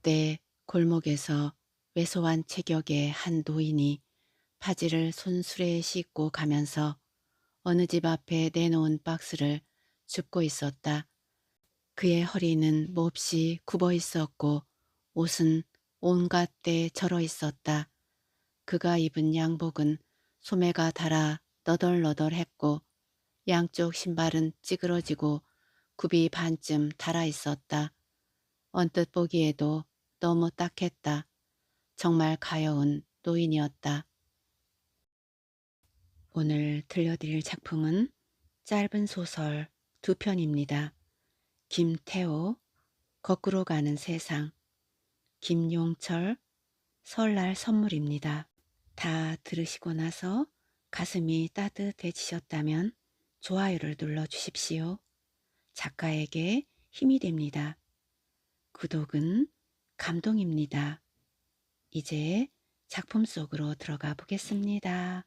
그때 골목에서 왜소한 체격의 한 노인이 바지를 손수레에 싣고 가면서 어느 집 앞에 내놓은 박스를 줍고 있었다. 그의 허리는 몹시 굽어 있었고 옷은 온갖 데 절어 있었다. 그가 입은 양복은 소매가 닳아 너덜너덜했고 양쪽 신발은 찌그러지고 굽이 반쯤 닳아 있었다. 언뜻 보기에도 너무 딱했다. 정말 가여운 노인이었다. 오늘 들려드릴 작품은 짧은 소설 두 편입니다. 김태호, 거꾸로 가는 세상, 김용철, 설날 선물입니다. 다 들으시고 나서 가슴이 따뜻해지셨다면 좋아요를 눌러주십시오. 작가에게 힘이 됩니다. 구독은 감동입니다. 이제 작품 속으로 들어가 보겠습니다.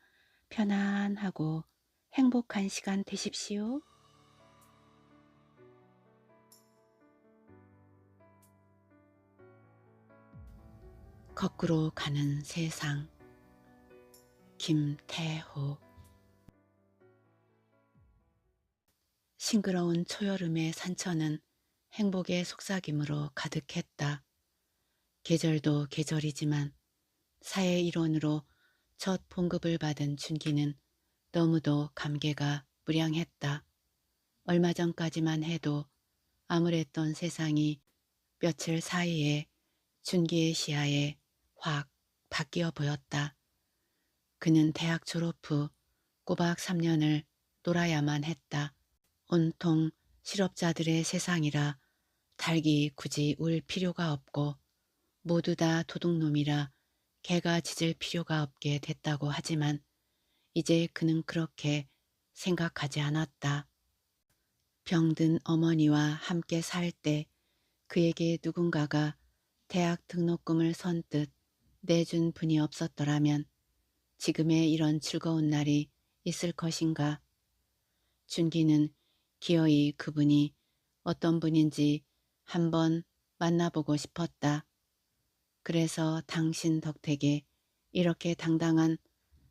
편안하고 행복한 시간 되십시오. 거꾸로 가는 세상. 김태호. 싱그러운 초여름의 산천은 행복의 속삭임으로 가득했다. 계절도 계절이지만 사회 일원으로 첫 봉급을 받은 준기는 너무도 감개가 무량했다. 얼마 전까지만 해도 암울했던 세상이 며칠 사이에 준기의 시야에 확 바뀌어 보였다. 그는 대학 졸업 후 꼬박 3년을 놀아야만 했다. 온통 실업자들의 세상이라 닭이 굳이 울 필요가 없고 모두 다 도둑놈이라 개가 짖을 필요가 없게 됐다고 하지만 이제 그는 그렇게 생각하지 않았다. 병든 어머니와 함께 살 때 그에게 누군가가 대학 등록금을 선뜻 내준 분이 없었더라면 지금의 이런 즐거운 날이 있을 것인가. 준기는 기어이 그분이 어떤 분인지 한번 만나보고 싶었다. 그래서 당신 덕택에 이렇게 당당한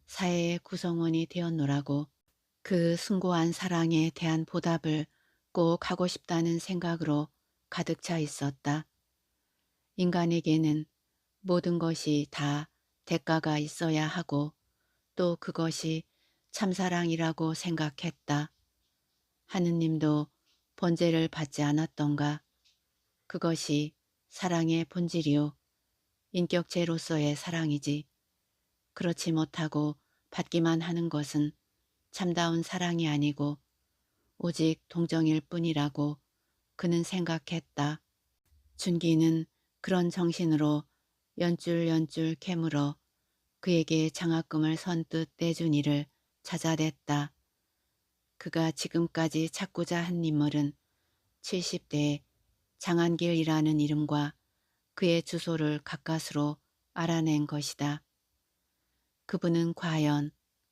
사회의 구성원이 되었노라고. 그 숭고한 사랑에 대한 보답을 꼭 하고 싶다는 생각으로 가득 차 있었다. 인간에게는 모든 것이 다 대가가 있어야 하고 또 그것이 참사랑이라고 생각했다. 하느님도 번제를 받지 않았던가. 그것이 사랑의 본질이요. 인격체로서의 사랑이지. 그렇지 못하고 받기만 하는 것은 참다운 사랑이 아니고 오직 동정일 뿐이라고 그는 생각했다. 준기는 그런 정신으로 연줄 캐물어 그에게 장학금을 선뜻 내준 이를 찾아냈다. 그가 지금까지 찾고자 한 인물은 70대의 장한길이라는 이름과 그의 주소를 가까스로 알아낸 것이다. 그분은 과연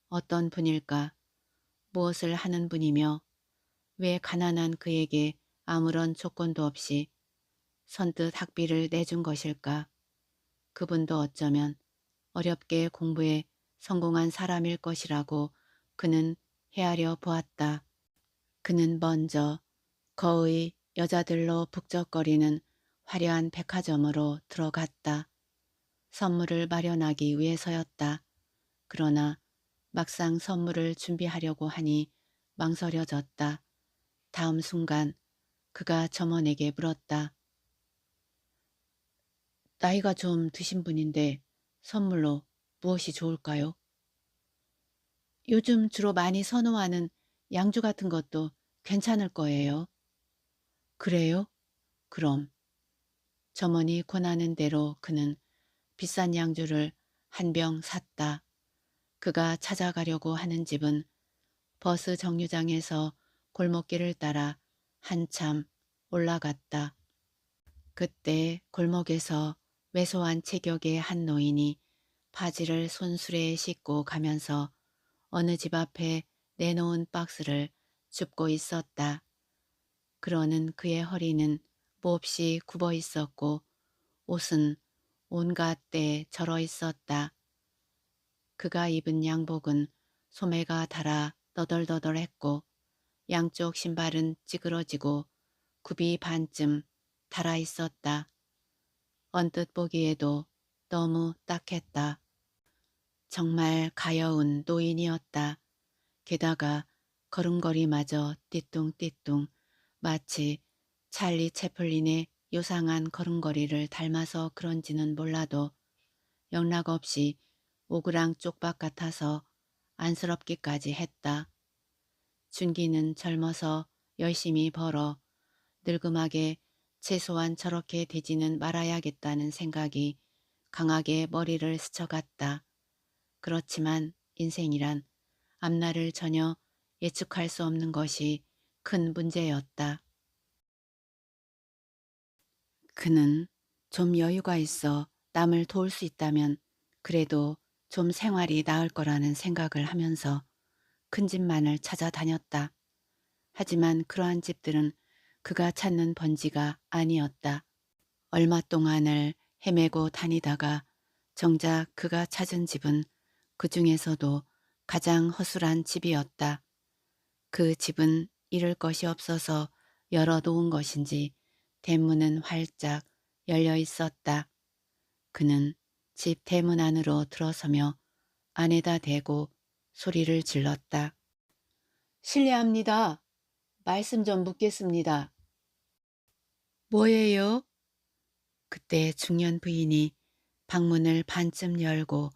어떤 분일까? 무엇을 하는 분이며 왜 가난한 그에게 아무런 조건도 없이 선뜻 학비를 내준 것일까? 그분도 어쩌면 어렵게 공부에 성공한 사람일 것이라고 그는 헤아려 보았다. 그는 먼저 거의 여자들로 북적거리는 화려한 백화점으로 들어갔다. 선물을 마련하기 위해서였다. 그러나 막상 선물을 준비하려고 하니 망설여졌다. 다음 순간 그가 점원에게 물었다. 나이가 좀 드신 분인데 선물로 무엇이 좋을까요? 요즘 주로 많이 선호하는 양주 같은 것도 괜찮을 거예요. 그래요? 그럼 점원이 권하는 대로 그는 비싼 양주를 한 병 샀다. 그가 찾아가려고 하는 집은 버스 정류장에서 골목길을 따라 한참 올라갔다. 그때 골목에서 왜소한 체격의 한 노인이 바지를 손수레에 싣고 가면서 어느 집 앞에 내놓은 박스를 줍고 있었다. 그러는 그의 허리는 몹시 굽어 있었고 옷은 온갖 때 절어 있었다. 그가 입은 양복은 소매가 닳아 너덜너덜했고 양쪽 신발은 찌그러지고 굽이 반쯤 닳아 있었다. 언뜻 보기에도 너무 딱했다. 정말 가여운 노인이었다. 게다가 걸음걸이마저 띠뚱띠뚱 마치 찰리 채플린의 요상한 걸음걸이를 닮아서 그런지는 몰라도 영락없이 오그랑 쪽박 같아서 안쓰럽기까지 했다. 준기는 젊어서 열심히 벌어 늙음하게 최소한 저렇게 되지는 말아야겠다는 생각이 강하게 머리를 스쳐갔다. 그렇지만 인생이란 앞날을 전혀 예측할 수 없는 것이 큰 문제였다. 그는 좀 여유가 있어 남을 도울 수 있다면 그래도 좀 생활이 나을 거라는 생각을 하면서 큰 집만을 찾아다녔다. 하지만 그러한 집들은 그가 찾는 번지가 아니었다. 얼마 동안을 헤매고 다니다가 정작 그가 찾은 집은 그 중에서도 가장 허술한 집이었다. 그 집은 잃을 것이 없어서 열어놓은 것인지 대문은 활짝 열려 있었다. 그는 집 대문 안으로 들어서며 안에다 대고 소리를 질렀다. 실례합니다. 말씀 좀 묻겠습니다. 뭐예요? 그때 중년 부인이 방문을 반쯤 열고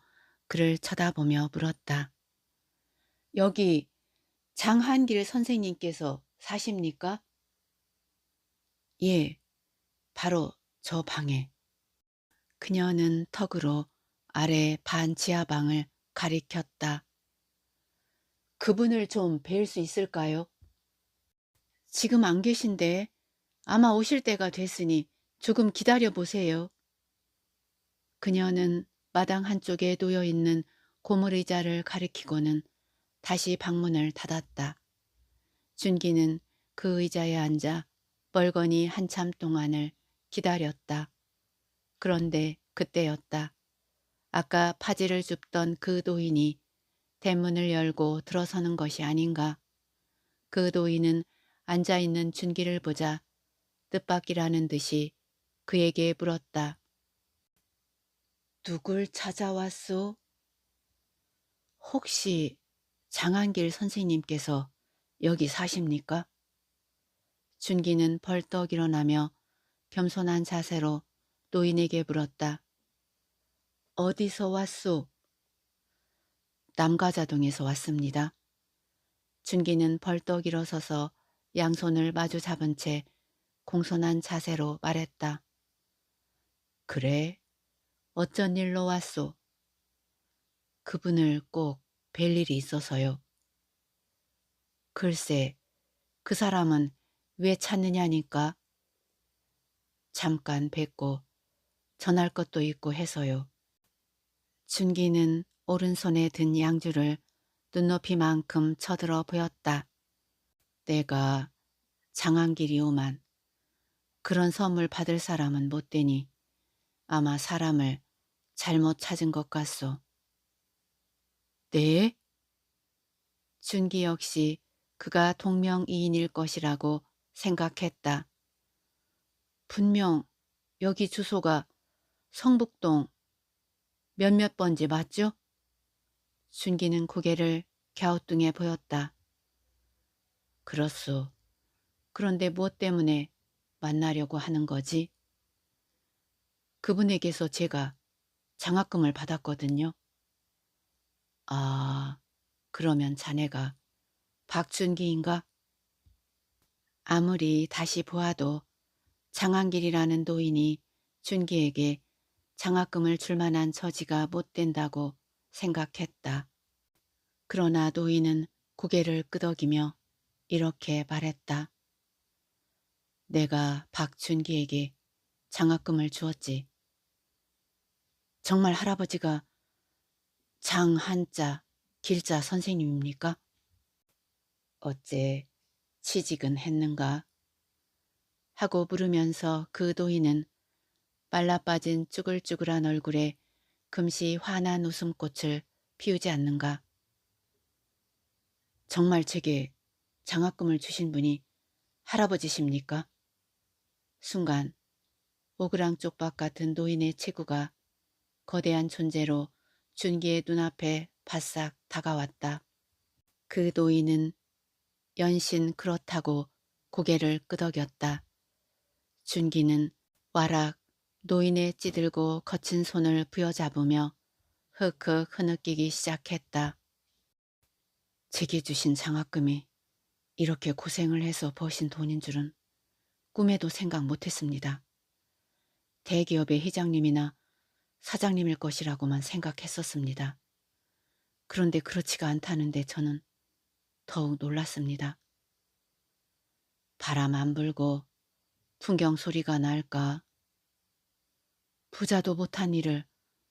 그를 쳐다보며 물었다. 여기 장한길 선생님께서 사십니까? 예, 바로 저 방에. 그녀는 턱으로 아래 반 지하방을 가리켰다. 그분을 좀 뵐 수 있을까요? 지금 안 계신데 아마 오실 때가 됐으니 조금 기다려 보세요. 그녀는 마당 한쪽에 놓여있는 고물의자를 가리키고는 다시 방문을 닫았다. 준기는 그 의자에 앉아 멀거니 한참 동안을 기다렸다. 그런데 그때였다. 아까 파지를 줍던 그 노인이 대문을 열고 들어서는 것이 아닌가. 그 노인은 앉아있는 준기를 보자 뜻밖이라는 듯이 그에게 물었다. 누굴 찾아왔소? 혹시 장한길 선생님께서 여기 사십니까? 준기는 벌떡 일어나며 겸손한 자세로 노인에게 물었다. 어디서 왔소? 남가자동에서 왔습니다. 준기는 벌떡 일어서서 양손을 마주 잡은 채 공손한 자세로 말했다. 그래? 어쩐 일로 왔소? 그분을 꼭 뵐 일이 있어서요. 글쎄, 그 사람은 왜 찾느냐니까? 잠깐 뵙고 전할 것도 있고 해서요. 준기는 오른손에 든 양주를 눈높이만큼 쳐들어 보였다. 내가 장한길이오만 그런 선물 받을 사람은 못 되니 아마 사람을 잘못 찾은 것 같소. 네? 준기 역시 그가 동명이인일 것이라고 생각했다. 분명 여기 주소가 성북동 몇몇 번지 맞죠? 준기는 고개를 갸우뚱해 보였다. 그렇소. 그런데 무엇 때문에 만나려고 하는 거지? 그분에게서 제가 장학금을 받았거든요. 아, 그러면 자네가 박준기인가? 아무리 다시 보아도 장한길이라는 노인이 준기에게 장학금을 줄 만한 처지가 못 된다고 생각했다. 그러나 노인은 고개를 끄덕이며 이렇게 말했다. 내가 박준기에게 장학금을 주었지. 정말 할아버지가 장한자 길자 선생님입니까? 어째 취직은 했는가? 하고 물으면서 그 노인은 말라빠진 쭈글쭈글한 얼굴에 금시 환한 웃음꽃을 피우지 않는가. 정말 제게 장학금을 주신 분이 할아버지십니까? 순간 오그랑 쪽박 같은 노인의 체구가 거대한 존재로 준기의 눈앞에 바싹 다가왔다. 그 노인은 연신 그렇다고 고개를 끄덕였다. 준기는 와락 노인의 찌들고 거친 손을 부여잡으며 흑흑 흐느끼기 시작했다. 제게 주신 장학금이 이렇게 고생을 해서 버신 돈인 줄은 꿈에도 생각 못했습니다. 대기업의 회장님이나 사장님일 것이라고만 생각했었습니다. 그런데 그렇지가 않다는데 저는 더욱 놀랐습니다. 바람 안 불고 풍경 소리가 날까? 부자도 못한 일을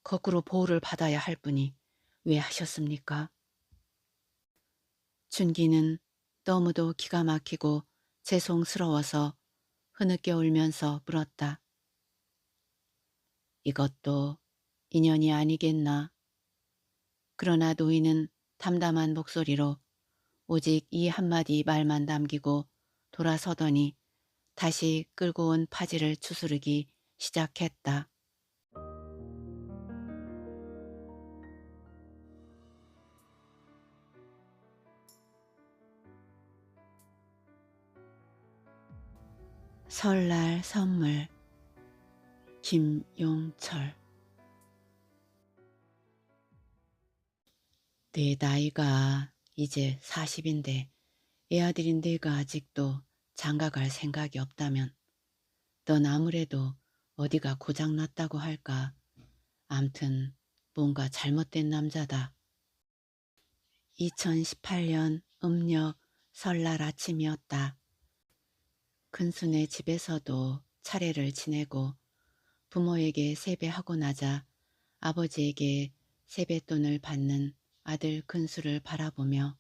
거꾸로 보호를 받아야 할 분이 왜 하셨습니까? 준기는 너무도 기가 막히고 죄송스러워서 흐느껴 울면서 물었다. 이것도 인연이 아니겠나? 그러나 노인은 담담한 목소리로 오직 이 한마디 말만 남기고 돌아서더니 다시 끌고 온 파지를 추스르기 시작했다. 설날 선물 김용철. 내 나이가 이제 40인데 애아들인 내가 아직도 장가갈 생각이 없다면 넌 아무래도 어디가 고장났다고 할까. 암튼 뭔가 잘못된 남자다. 2018년 음력 설날 아침이었다. 큰순의 집에서도 차례를 지내고 부모에게 세배하고 나자 아버지에게 세뱃돈을 받는 아들 근수를 바라보며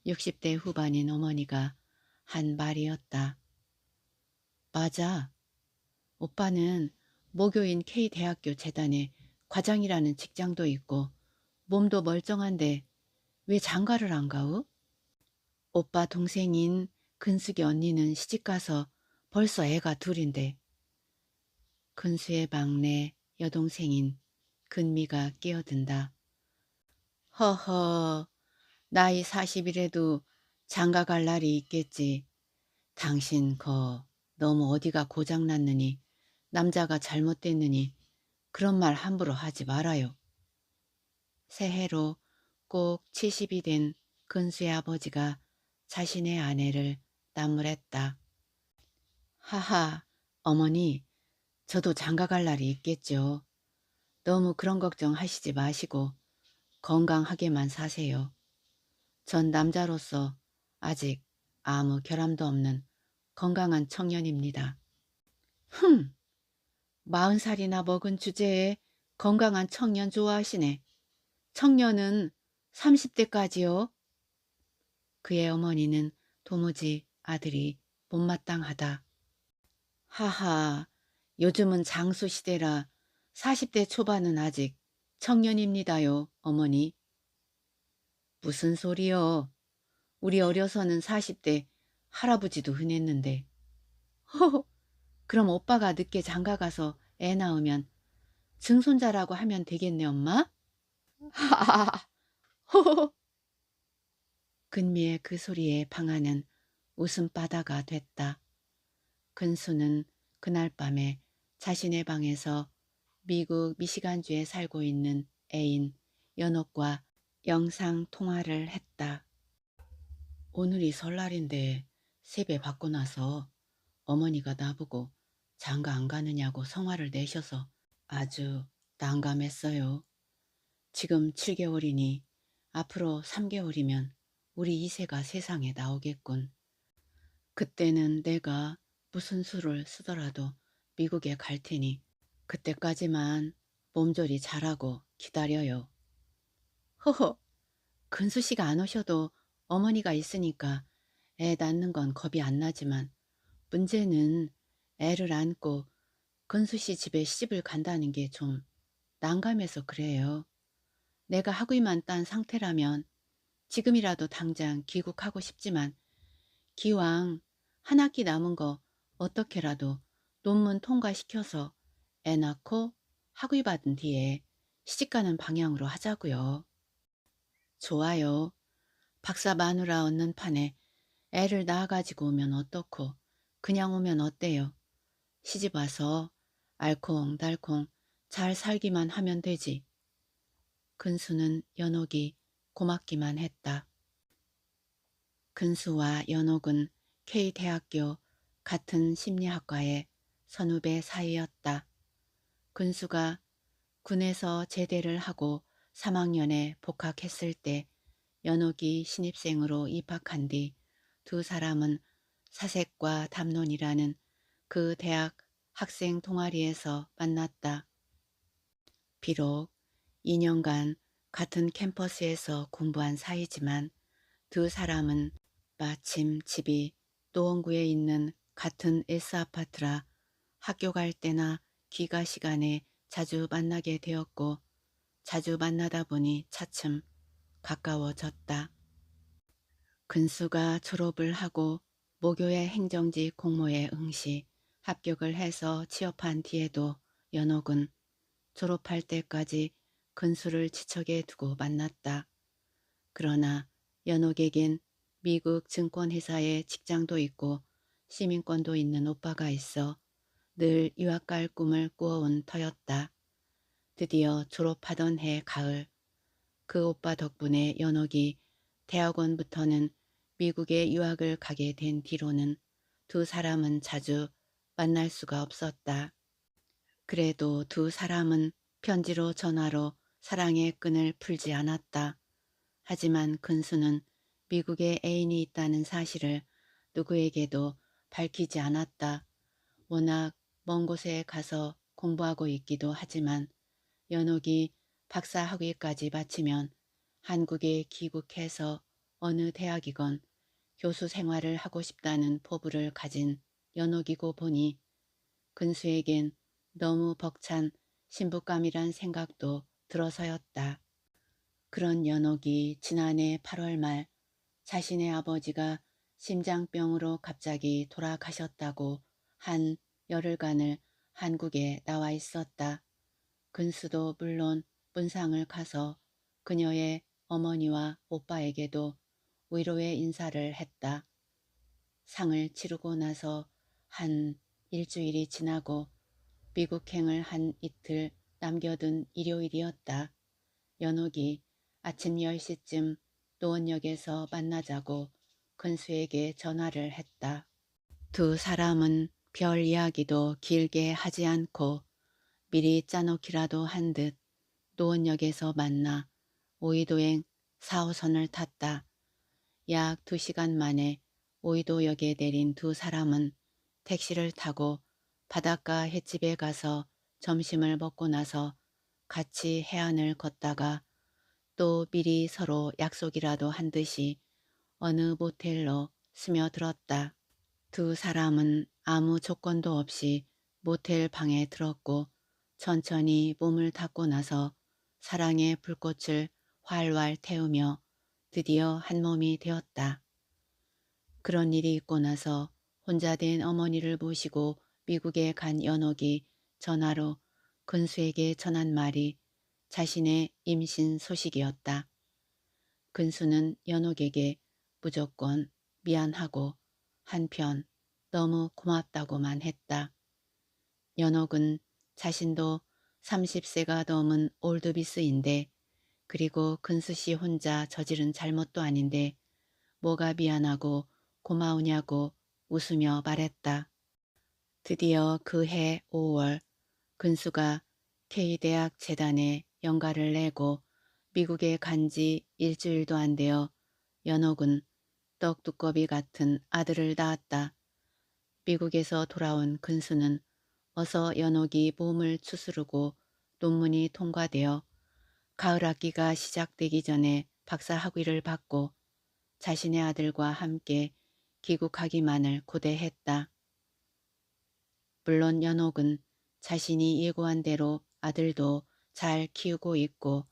60대 후반인 어머니가 한 말이었다. 맞아. 오빠는 모교인 K대학교 재단에 과장이라는 직장도 있고 몸도 멀쩡한데 왜 장가를 안 가우? 오빠 동생인 근숙이 언니는 시집가서 벌써 애가 둘인데 근수의 막내 여동생인 근미가 끼어든다. 허허, 나이 40이라도 장가갈 날이 있겠지. 당신 너무 어디가 고장났느니 남자가 잘못됐느니 그런 말 함부로 하지 말아요. 새해로 꼭 70이 된 근수의 아버지가 자신의 아내를 나무랬다. 하하, 어머니, 저도 장가갈 날이 있겠죠. 너무 그런 걱정 하시지 마시고 건강하게만 사세요. 전 남자로서 아직 아무 결함도 없는 건강한 청년입니다. 40살이나 먹은 주제에 건강한 청년 좋아하시네. 청년은 30대까지요. 그의 어머니는 도무지 아들이 못마땅하다. 하하, 요즘은 장수시대라 40대 초반은 아직 청년입니다요, 어머니. 무슨 소리요. 우리 어려서는 40대 할아버지도 흔했는데. 허허, 그럼 오빠가 늦게 장가가서 애 낳으면 증손자라고 하면 되겠네, 엄마? 하하하, 호호호. 근미의 그 소리에 방아는 웃음바다가 됐다. 근수는 그날 밤에 자신의 방에서 미국 미시간주에 살고 있는 애인 연옥과 영상 통화를 했다. 오늘이 설날인데 세배 받고 나서 어머니가 나보고 장가 안 가느냐고 성화를 내셔서 아주 난감했어요. 지금 7개월이니 앞으로 3개월이면 우리 이세가 세상에 나오겠군. 그때는 내가 무슨 수를 쓰더라도 미국에 갈 테니 그때까지만 몸조리 잘하고 기다려요. 허허, 근수씨가 안 오셔도 어머니가 있으니까 애 낳는 건 겁이 안 나지만 문제는 애를 안고 근수 씨 집에 시집을 간다는 게 좀 난감해서 그래요. 내가 학위만 딴 상태라면 지금이라도 당장 귀국하고 싶지만 기왕 한 학기 남은 거 어떻게라도 논문 통과시켜서 애 낳고 학위 받은 뒤에 시집가는 방향으로 하자고요. 좋아요. 박사 마누라 얻는 판에 애를 낳아가지고 오면 어떻고 그냥 오면 어때요? 시집 와서 알콩달콩 잘 살기만 하면 되지. 근수는 연옥이 고맙기만 했다. 근수와 연옥은 K대학교 같은 심리학과의 선후배 사이였다. 근수가 군에서 제대를 하고 3학년에 복학했을 때 연옥이 신입생으로 입학한 뒤 두 사람은 사색과 담론이라는 그 대학 학생 동아리에서 만났다. 비록 2년간 같은 캠퍼스에서 공부한 사이지만 두 사람은 마침 집이 노원구에 있는 같은 S아파트라 학교 갈 때나 귀가 시간에 자주 만나게 되었고 자주 만나다 보니 차츰 가까워졌다. 근수가 졸업을 하고 모교의 행정직 공모에 응시 합격을 해서 취업한 뒤에도 연옥은 졸업할 때까지 근수를 지척에 두고 만났다. 그러나 연옥에겐 미국 증권회사에 직장도 있고 시민권도 있는 오빠가 있어 늘 유학 갈 꿈을 꾸어온 터였다. 드디어 졸업하던 해 가을 그 오빠 덕분에 연옥이 대학원부터는 미국에 유학을 가게 된 뒤로는 두 사람은 자주 만날 수가 없었다. 그래도 두 사람은 편지로 전화로 사랑의 끈을 풀지 않았다. 하지만 근수는 미국에 애인이 있다는 사실을 누구에게도 밝히지 않았다. 워낙 먼 곳에 가서 공부하고 있기도 하지만 연옥이 박사 학위까지 마치면 한국에 귀국해서 어느 대학이건 교수 생활을 하고 싶다는 포부를 가진 연옥이고 보니 근수에겐 너무 벅찬 신부감이란 생각도 들어서였다. 그런 연옥이 지난해 8월 말 자신의 아버지가 심장병으로 갑자기 돌아가셨다고 한 열흘간을 한국에 나와 있었다. 근수도 물론 문상을 가서 그녀의 어머니와 오빠에게도 위로의 인사를 했다. 상을 치르고 나서 한 일주일이 지나고 미국행을 한 이틀 남겨둔 일요일이었다. 연옥이 아침 10시쯤 노원역에서 만나자고 근수에게 전화를 했다. 두 사람은 별 이야기도 길게 하지 않고 미리 짜놓기라도 한 듯 노원역에서 만나 오이도행 4호선을 탔다. 약 2시간 만에 오이도역에 내린 두 사람은 택시를 타고 바닷가 횟집에 가서 점심을 먹고 나서 같이 해안을 걷다가 또 미리 서로 약속이라도 한 듯이 어느 모텔로 스며들었다. 두 사람은 아무 조건도 없이 모텔 방에 들었고 천천히 몸을 닦고 나서 사랑의 불꽃을 활활 태우며 드디어 한 몸이 되었다. 그런 일이 있고 나서 혼자 된 어머니를 모시고 미국에 간 연옥이 전화로 근수에게 전한 말이 자신의 임신 소식이었다. 근수는 연옥에게 무조건 미안하고 한편 너무 고맙다고만 했다. 연옥은 자신도 30세가 넘은 올드비스인데 그리고 근수씨 혼자 저지른 잘못도 아닌데 뭐가 미안하고 고마우냐고 웃으며 말했다. 드디어 그해 5월 근수가 K대학 재단에 연가를 내고 미국에 간 지 일주일도 안 되어 연옥은 떡두꺼비 같은 아들을 낳았다. 미국에서 돌아온 근수는 어서 연옥이 몸을 추스르고 논문이 통과되어 가을 학기가 시작되기 전에 박사 학위를 받고 자신의 아들과 함께 귀국하기만을 고대했다. 물론 연옥은 자신이 예고한 대로 아들도 잘 키우고 있고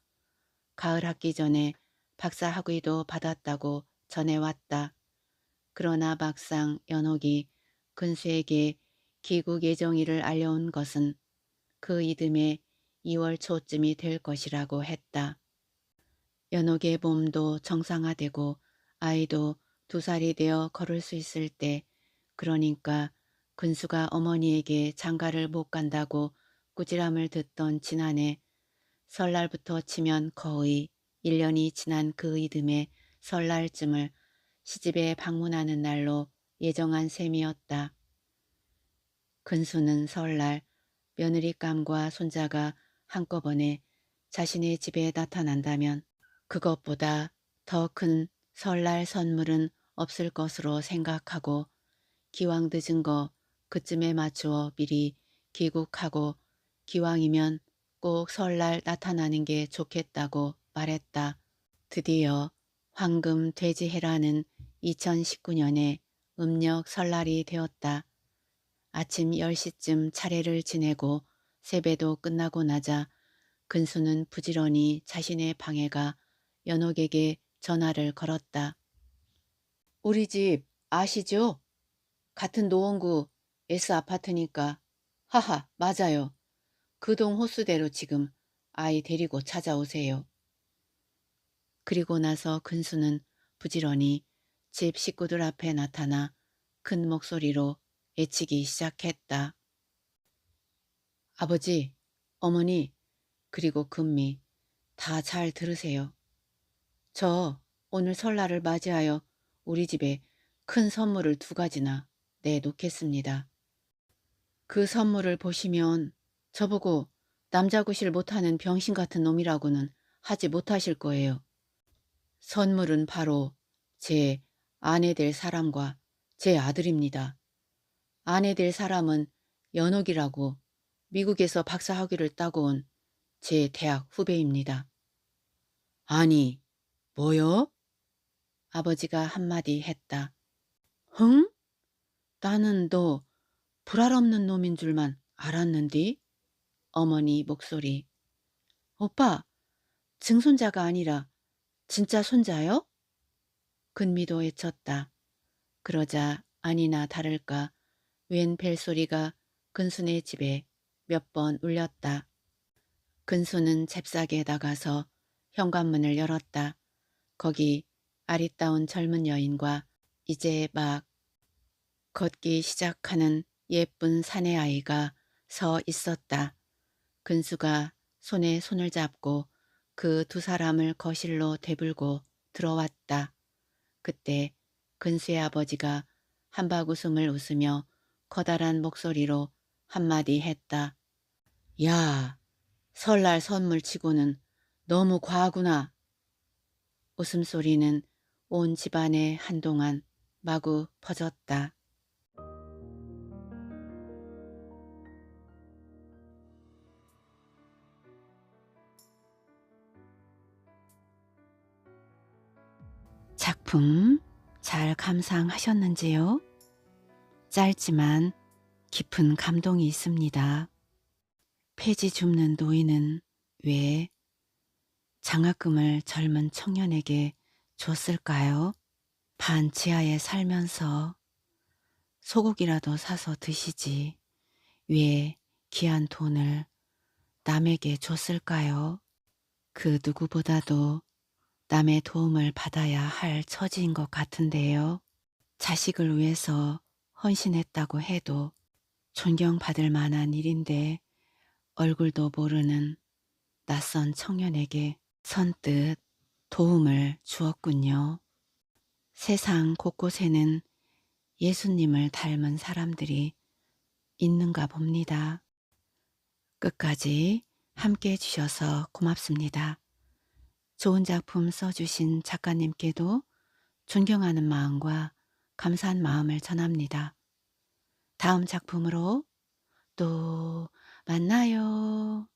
가을 학기 전에 박사 학위도 받았다고 전해왔다. 그러나 막상 연옥이 근수에게 귀국 예정일을 알려온 것은 그 이듬해 2월 초쯤이 될 것이라고 했다. 연옥의 몸도 정상화되고 아이도 2살이 되어 걸을 수 있을 때, 그러니까 근수가 어머니에게 장가를 못 간다고 꾸지람을 듣던 지난해 설날부터 치면 거의 1년이 지난 그 이듬해 설날쯤을 시집에 방문하는 날로 예정한 셈이었다. 근수는 설날 며느리감과 손자가 한꺼번에 자신의 집에 나타난다면 그것보다 더 큰 설날 선물은 없을 것으로 생각하고 기왕 늦은 거 그쯤에 맞추어 미리 귀국하고 기왕이면 꼭 설날 나타나는 게 좋겠다고 말했다. 드디어 황금 돼지해라는 2019년에 음력 설날이 되었다. 아침 10시쯤 차례를 지내고 세배도 끝나고 나자 근수는 부지런히 자신의 방에 가 연옥에게 전화를 걸었다. 우리 집 아시죠? 같은 노원구 S아파트니까. 하하, 맞아요. 그 동 호수대로 지금 아이 데리고 찾아오세요. 그리고 나서 근수는 부지런히 집 식구들 앞에 나타나 큰 목소리로 애치기 시작했다. 아버지, 어머니, 그리고 금미, 다 잘 들으세요. 저 오늘 설날을 맞이하여 우리 집에 큰 선물을 2가지나 내놓겠습니다. 그 선물을 보시면 저보고 남자구실 못하는 병신 같은 놈이라고는 하지 못하실 거예요. 선물은 바로 제 아내 될 사람과 제 아들입니다. 아내 될 사람은 연옥이라고 미국에서 박사 학위를 따고 온 제 대학 후배입니다. 아니, 뭐요? 아버지가 한마디 했다. 흥? 나는 너 불알 없는 놈인 줄만 알았는디? 어머니 목소리. 오빠, 증손자가 아니라 진짜 손자요? 근미도 외쳤다. 그러자 아니나 다를까 웬 벨소리가 근순의 집에 몇 번 울렸다. 근수는 잽싸게 나가서 현관문을 열었다. 거기 아리따운 젊은 여인과 이제 막 걷기 시작하는 예쁜 사내아이가 서 있었다. 근수가 손에 손을 잡고 그 2사람을 거실로 대불고 들어왔다. 그때 근수의 아버지가 한박웃음을 웃으며 커다란 목소리로 한마디 했다. 야, 설날 선물 치고는 너무 과하구나. 웃음소리는 온 집안에 한동안 마구 퍼졌다. 작품 잘 감상하셨는지요? 짧지만 깊은 감동이 있습니다. 폐지 줍는 노인은 왜 장학금을 젊은 청년에게 줬을까요? 반 지하에 살면서 소고기라도 사서 드시지 왜 귀한 돈을 남에게 줬을까요? 그 누구보다도 남의 도움을 받아야 할 처지인 것 같은데요. 자식을 위해서 헌신했다고 해도 존경받을 만한 일인데 얼굴도 모르는 낯선 청년에게 선뜻 도움을 주었군요. 세상 곳곳에는 예수님을 닮은 사람들이 있는가 봅니다. 끝까지 함께 해주셔서 고맙습니다. 좋은 작품 써주신 작가님께도 존경하는 마음과 감사한 마음을 전합니다. 다음 작품으로 또 만나요.